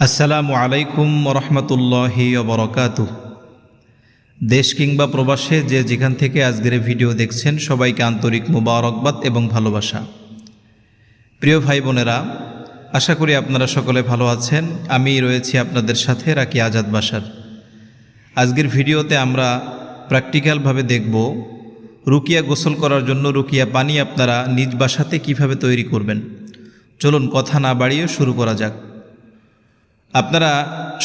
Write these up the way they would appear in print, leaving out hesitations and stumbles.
আসসালামু আলাইকুম রহমতুল্লাহি ওবরাকাতুহ। দেশ কিংবা প্রবাসে যে যেখান থেকে আজকের ভিডিও দেখছেন সবাইকে আন্তরিক মুবারকবাদ এবং ভালোবাসা। প্রিয় ভাই বোনেরা, আশা করি আপনারা সকলে ভালো আছেন। আমি রয়েছি আপনাদের সাথে রাকি আজাদ বাসার। আজকের ভিডিওতে আমরা প্র্যাকটিক্যালভাবে দেখব রুকিয়া গোসল করার জন্য রুকিয়া পানি আপনারা নিজ বাসাতে কিভাবে তৈরি করবেন। চলুন কথা না বাড়িয়ে শুরু করা যাক। আপনারা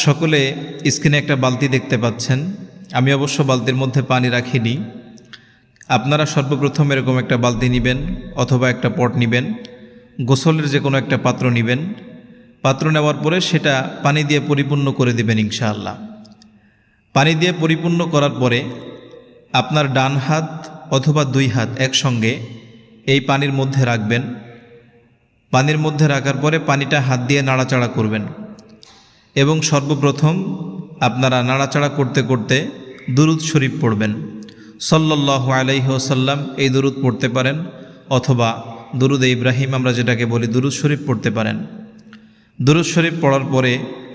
সকলে স্ক্রিনে একটা বালতি দেখতে পাচ্ছেন। আমি অবশ্য বালতির মধ্যে পানি রাখিনি। আপনারা সর্বপ্রথম এরকম একটা বালতি নেবেন অথবা একটা পট নেবেন, গোসলের যে কোনো একটা পাত্র নেবেন। পাত্র নেওয়ার পরে সেটা পানি দিয়ে পরিপূর্ণ করে দেবেন ইনশাআল্লাহ। পানি দিয়ে পরিপূর্ণ করার পরে আপনার ডান হাত অথবা দুই হাত একসঙ্গে এই পানির মধ্যে রাখবেন। পানির মধ্যে রাখার পরে পানিটা হাত দিয়ে নাড়াচাড়া করবেন এবং সর্বপ্রথম আপনারা নাড়াচাড়া করতে করতে দুরুদ শরীফ পড়বেন। সাল্লাল্লাহু আলাইহি ওয়াসাল্লাম এই দুরুদ পড়তে পারেন অথবা দুরুদ ইব্রাহিম আমরা যেটাকে বলি দুরুদ শরীফ পড়তে পারেন। দুরুদ শরীফ পড়ার পরে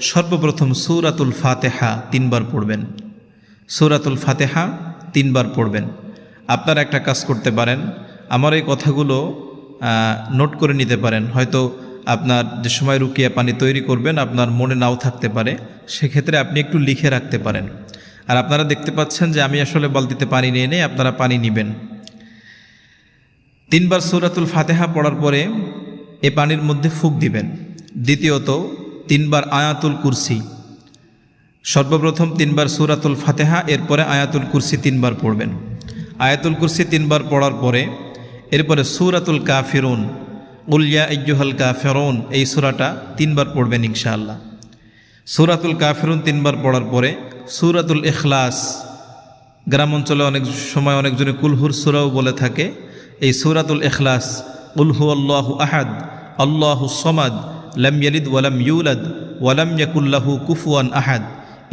সর্বপ্রথম সূরাতুল ফাতিহা 3 বার পড়বেন। সূরাতুল ফাতিহা 3 বার পড়বেন। আপনারা একটা কাজ করতে পারেন, আমার এই কথাগুলো নোট করে নিতে পারেন। হয়তো আপনার যে সময় রুকিয়া পানি তৈরি করবেন আপনার মনে নাও থাকতে পারে, সেক্ষেত্রে আপনি একটু লিখে রাখতে পারেন। আর আপনারা দেখতে পাচ্ছেন যে আমি আসলে বালতিতে পানি নিয়ে নেই, আপনারা পানি নেবেন। 3 বার সূরাতুল ফাতিহা পড়ার পরে এ পানির মধ্যে ফুঁক দিবেন। দ্বিতীয়ত 3 বার আয়াতুল কুরসি। সর্বপ্রথম 3 বার সূরাতুল ফাতিহা, এরপরে আয়াতুল কুরসি 3 বার পড়বেন। আয়াতুল কুরসি 3 বার পড়ার পরে এরপরে সূরাতুল কাফিরুন, কুল ইয়া আইয়ুহাল কাফিরুন, এই সূরাটা 3 বার পড়বেন ইনশাআল্লাহ। সূরাতুল কাফিরুন 3 বার পড়ার পরে সূরাতুল ইখলাস, গ্রাম অঞ্চলে অনেক সময় অনেকজনে কুলহুর সূরাও বলে থাকে। এই সূরাতুল ইখলাস, কুল হুয়াল্লাহু আহাদ আল্লাহুস সামাদ লাম ইয়ালিদ ওয়া লাম ইউলাদ ওয়া লাম ইয়াকুল লাহু কুফুয়ান আহাদ,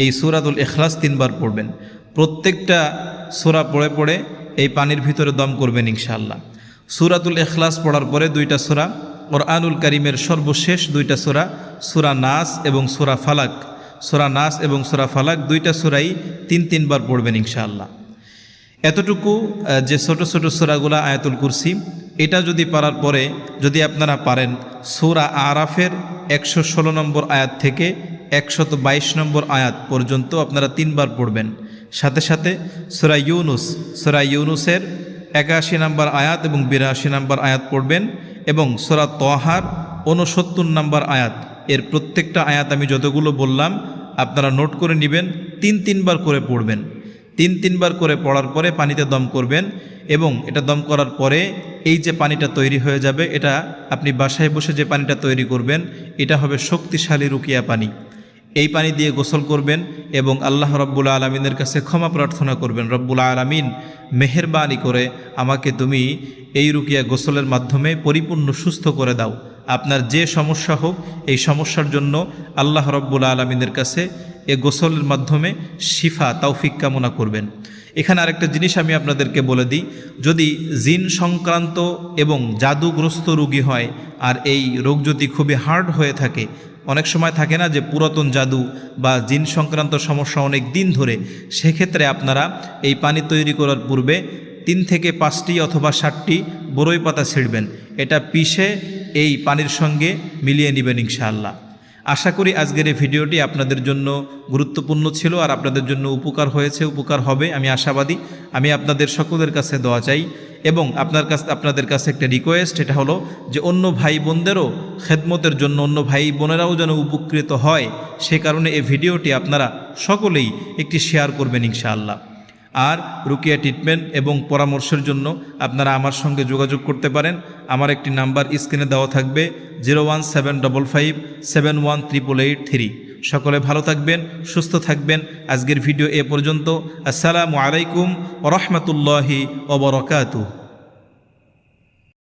এই সূরাতুল ইখলাস 3 বার পড়বেন। প্রত্যেকটা সূরা পড়ে পড়ে এই পানির ভিতরে দম করবেন ইনশাআল্লাহ। সূরাতুল ইখলাস পড়ার পরে 2টা সূরা, কুরআনুল কারীমের সর্বশেষ 2টা সূরা, সূরা নাস এবং সূরা ফালাক। সূরা নাস এবং সূরা ফালাক 2টা সূরাই 3 বার পড়বেন ইনশাআল্লাহ। এতটুকু যে ছোট ছোট সূরাগুলো আয়াতুল কুরসি, এটা যদি পারার পরে যদি আপনারা পারেন সূরা আরাফের 116 নম্বর আয়াত থেকে 122 নম্বর আয়াত পর্যন্ত আপনারা 3 বার পড়বেন। সাথে সাথে সূরা ইউনুসের 81 নম্বর আয়াত এবং 82 নম্বর আয়াত পড়বেন এবং সূরা তাহার 69 নম্বর আয়াত। এর প্রত্যেকটা আয়াত আমি যতগুলো বললাম আপনারা নোট করে নেবেন। 3 বার করে পড়বেন। 3 বার করে পড়ার পরে পানিতে দম করবেন এবং এটা দম করার পরে এই যে পানিটা তৈরি হয়ে যাবে, এটা আপনি বাসায় বসে যে পানিটা তৈরি করবেন এটা হবে শক্তিশালী রুকিয়া পানি। এই পানি দিয়ে গোসল করবেন এবং আল্লাহ রব্বুল আলামিনের কাছে ক্ষমা প্রার্থনা করবেন, রব্বুল আলামিন মেহেরবানি করে আমাকে তুমি এই রুকিয়া গোসলের মাধ্যমে পরিপূর্ণ সুস্থ করে দাও। আপনার যে সমস্যা হোক এই সমস্যার জন্য আল্লাহ রব্বুল আলামিনের কাছে এ গোসলের মাধ্যমে শিফা তৌফিক কামনা করবেন। এখানে আরেকটা জিনিস আমি আপনাদেরকে বলে দিই, যদি জিন সংক্রান্ত এবং জাদুগ্রস্ত রোগী হয় আর এই রোগ যদি খুবই হার্ড হয়ে থাকে, অনেক সময় থাকে না যে পুরাতন জাদু বা জিন সংক্রান্ত সমস্যা অনেক দিন ধরে, সেক্ষেত্রে আপনারা এই পানি তৈরি করার পূর্বে 3 থেকে 5টি অথবা 7টি বরই পাতা ছিঁড়বেন। এটা পিষে এই পানির সঙ্গে মিলিয়ে নেবেন ইনশাআল্লাহ। আশা করি আজকের এই ভিডিওটি আপনাদের জন্য গুরুত্বপূর্ণ ছিল আর আপনাদের জন্য উপকার হয়েছে, উপকার হবে আমি আশাবাদী। আমি আপনাদের সকলের কাছে দোয়া চাই এবং আপনাদের কাছে একটা রিকোয়েস্ট, এটা হলো যে অন্য ভাই বোনদেরও খেদমতের জন্য, অন্য ভাই বোনেরাও যেন উপকৃত হয়, সে কারণে এই ভিডিওটি আপনারা সকলেই একটি শেয়ার করবেন ইনশাআল্লাহ। আর রুকিয়া ট্রিটমেন্ট এবং পরামর্শের জন্য আপনারা আমার সঙ্গে যোগাযোগ করতে পারেন। আমার একটি নাম্বার স্ক্রিনে দেওয়া থাকবে 01755718883। সকলে ভালো থাকবেন, সুস্থ থাকবেন। আজকের ভিডিও এ পর্যন্ত। আসসালামু আলাইকুম ওয়া রাহমাতুল্লাহি ওয়া বারাকাতুহু।